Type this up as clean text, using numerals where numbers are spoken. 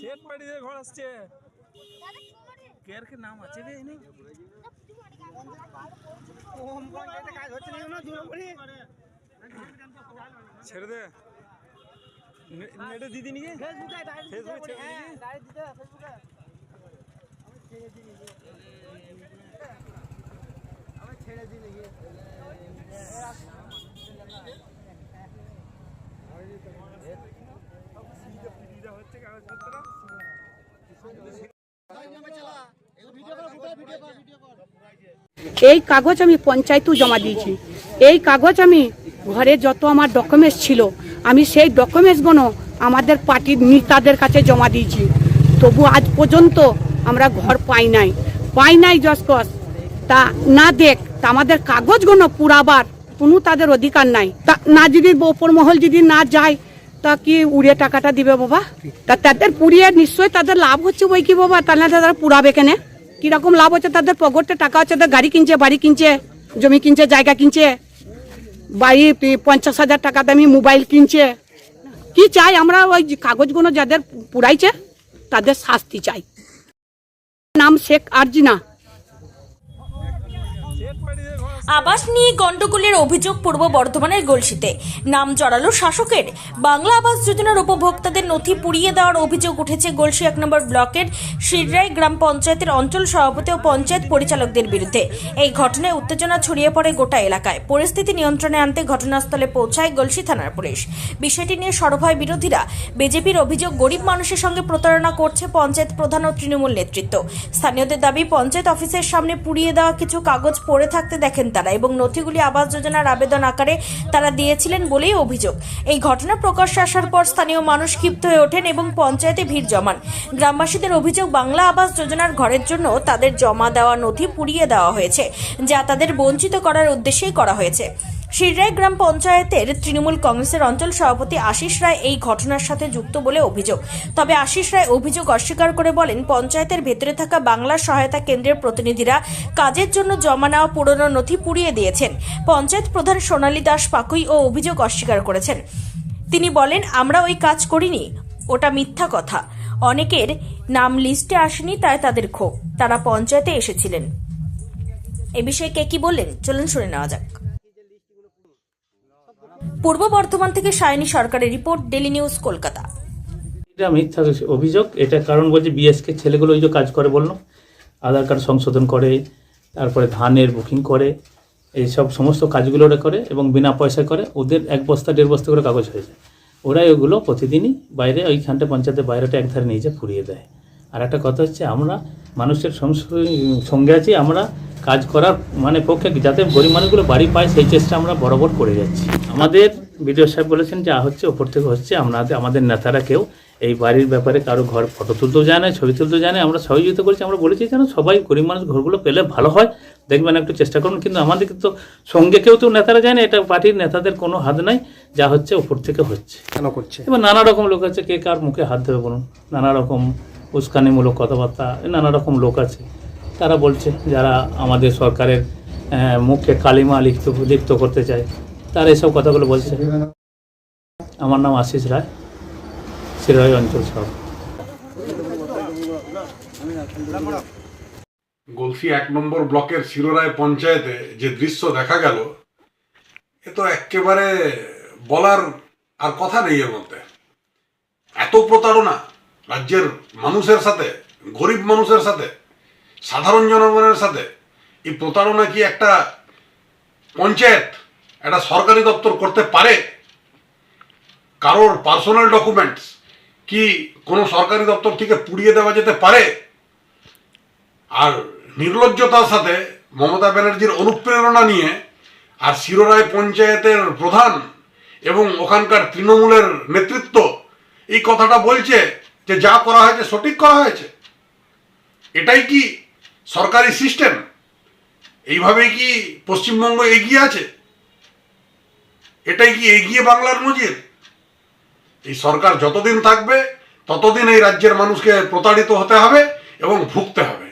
Set পাড়ি দিয়ে ঘর আসছে কের কি নাম আছে রে এনে ওম পঞ্চায়েতে কাজ হচ্ছে না দূর করে ছেড়ে দে নেটে দিদি নিয়ে ফেসবুকে ফেসবুকে ছেড়ে দিদি ডাইরেক্ট দিতে ফেসবুকে আমি ছেড়ে দিই নাকি হচ্ছে কাগজপত্র এই কাগজ আমি পঞ্চায়েতেও জমা দিয়েছি। এই কাগজ আমি ঘরে যত আমার ডকুমেন্টস ছিল আমি সেই ডকুমেন্টসগুলো আমাদের পার্টির নেতাদের কাছে জমা দিয়েছি। তবু আজ পর্যন্ত আমরা ঘর পাই নাই জসকস তা না দেখ তা আমাদের কাগজগুলো পুরাবার কোনো তাদের অধিকার নাই। তা না যদি ওপর মহল যদি না যায় তা কি উড়িয়ে টাকাটা দিবে বাবা? তা তাদের পুড়িয়ে নিশ্চয়ই তাদের লাভ হচ্ছে বই কি বাবা, তাহলে তারা পুরাবে কেনে? কিরকম লাভ হচ্ছে তাদের? পকেটে টাকা হচ্ছে, তাদের গাড়ি কিনছে, বাড়ি কিনছে, জমি কিনছে, জায়গা কিনছে, বাড়ি 50,000 টাকা দামি মোবাইল কিনছে। কি চাই আমরা? ওই কাগজগুলো যাদের পুরাইছে তাদের শাস্তি চাই। নাম শেখ আরজিনা। আবাস নিয়ে গন্ডগোলের অভিযোগ পূর্ব বর্ধমানের গলসিতে। নাম জড়ালো শাসকের। বাংলা আবাস যোজনার উপভোক্তাদের নথি পুড়িয়ে দেওয়ার অভিযোগ উঠেছে গলসি 1 নম্বর ব্লকের শিররাই গ্রাম পঞ্চায়েতের অঞ্চল সভাপতি ও পঞ্চায়েত পরিচালকদের বিরুদ্ধে। এই ঘটনায় উত্তেজনা ছড়িয়ে পড়ে গোটা এলাকায়। পরিস্থিতি নিয়ন্ত্রণে আনতে ঘটনাস্থলে পৌঁছায় গলসি থানার পুলিশ। বিষয়টি নিয়ে সরব হয় বিরোধীরা। বিজেপির অভিযোগ গরিব মানুষের সঙ্গে প্রতারণা করছে পঞ্চায়েত প্রধান ও তৃণমূল নেতৃত্ব। স্থানীয়দের দাবি পঞ্চায়েত অফিসের সামনে পুড়িয়ে দেওয়া কিছু কাগজ পড়ে থাকতে দেখেন তারা এবং নথিগুলি আবাস যোজনার আবেদন আকারে তারা দিয়েছিলেন বলেই অভিযোগ। এই ঘটনা প্রকাশ্যে আসার পর স্থানীয় মানুষ ক্ষিপ্ত হয়ে ওঠেন এবং পঞ্চায়েতে ভিড় জমান। গ্রামবাসীদের অভিযোগ বাংলা আবাস যোজনার ঘরের জন্য তাদের জমা দেওয়া নথি পুড়িয়ে দেওয়া হয়েছে, যা তাদের বঞ্চিত করার উদ্দেশ্যেই করা হয়েছে। শিররাই গ্রাম পঞ্চায়েতের তৃণমূল কংগ্রেসের অঞ্চল সভাপতি আশিস রায় এই ঘটনার সাথে যুক্ত বলে অভিযোগ। তবে আশিস রায় অভিযোগ অস্বীকার করে বলেন পঞ্চায়েতের ভেতরে থাকা বাংলা সহায়তা কেন্দ্রের প্রতিনিধিরা কাজের জন্য জমা নেওয়া পুরনো নথি পুড়িয়ে দিয়েছেন। পঞ্চায়েত প্রধান সোনালী দাস পাকুই ও অভিযোগ অস্বীকার করেছেন। তিনি বলেন, আমরা ওই কাজ করিনি, ওটা মিথ্যা কথা। অনেকের নাম লিস্টে আসেনি, তাই তাদের ক্ষোভ। তারা পঞ্চায়েতে এসেছিলেন। এ বিষয়ে কে কি বললেন চলুন শুনে নেওয়া যাক। পূর্ব বর্ধমান থেকে সায়নী সরকারের রিপোর্ট, ডেলি নিউজ, কলকাতা। এটা মিথ্যা অভিযোগ। এটা কারণ বলছে বিএসকে ছেলেগুলো ওই যে কাজ করে বললাম, আধার কার্ড সংশোধন করে, তারপরে ধানের বুকিং করে, এইসব সমস্ত কাজগুলো ওরা করে এবং বিনা পয়সায় করে। ওদের 1 বস্তা 1.5 বস্তা করে কাগজ হয়ে যায়। ওরাই ওগুলো প্রতিদিনই বাইরে ওইখানটা পঞ্চায়েতের বাইরেটা একধারে নিয়ে যায় পুড়িয়ে দেয়। আর একটা কথা হচ্ছে, আমরা মানুষের সঙ্গে আছি, আমরা কাজ করার পক্ষে যাতে গরিব মানুষগুলো বাড়ি পায় সেই চেষ্টা আমরা বরাবর করে যাচ্ছি। আমাদের বিডিও সাহেব বলেছেন যা হচ্ছে ওপর থেকে হচ্ছে। আমাদের নেতারা কেউ এই বাড়ির ব্যাপারে কারো ঘর ফটো তুলতেও যায় না, ছবি তুলতেও যায় না। আমরা সহযোগিতা করেছি। আমরা বলেছি যেন সবাই গরিব মানুষ ঘরগুলো পেলে ভালো হয়, দেখবেন একটু চেষ্টা করুন। কিন্তু আমাদের তো সঙ্গে কেউ তো নেতারা যায় না, এটা পার্টির নেতাদের কোনো হাত নাই, যা হচ্ছে ওপর থেকে হচ্ছে। কেন করছে? এবার নানা রকম লোক আছে, কে কার মুখে হাত দেবে বলুন। নানা রকম উস্কানিমূলক কথাবার্তা, নানা রকম লোক আছে, তারা বলছে যারা আমাদের সরকারের মুখে কালিমা লিপ্ত করতে চায়, তারা এসব কথাগুলো বলছে। আমার নাম আশিস রায়, শিররাই অঞ্চল সভাপতি। গলসি 1 নম্বর ব্লকের শিররাই পঞ্চায়েতে যে দৃশ্য দেখা গেল, এ তো একেবারে বলার আর কথা নেই। এর মধ্যে এত প্রতারণা রাজ্যের মানুষের সাথে, গরিব মানুষের সাথে, সাধারণ জনগণের সাথে। এই প্রতারণা কি একটা পঞ্চায়েত, একটা সরকারি দপ্তর করতে পারে? কারোর পার্সোনাল ডকুমেন্টস কি কোনো সরকারি দপ্তর থেকে পুড়িয়ে দেওয়া যেতে পারে? আর নির্লজ্জতার সাথে মমতা ব্যানার্জির অনুপ্রেরণা নিয়ে আর শিররাই পঞ্চায়েতের প্রধান এবং ওখানকার তৃণমূলের নেতৃত্ব এই কথাটা বলছে যে যা করা হয়েছে সঠিক করা হয়েছে। এটাই কি সরকারি সিস্টেম? এইভাবে কি পশ্চিমবঙ্গ এগিয়ে আছে? এটাই কি এগিয়ে বাংলার নজির? এই সরকার যতদিন থাকবে ততদিন এই রাজ্যের মানুষকে প্রতারিত হতে হবে এবং ভুগতে হবে।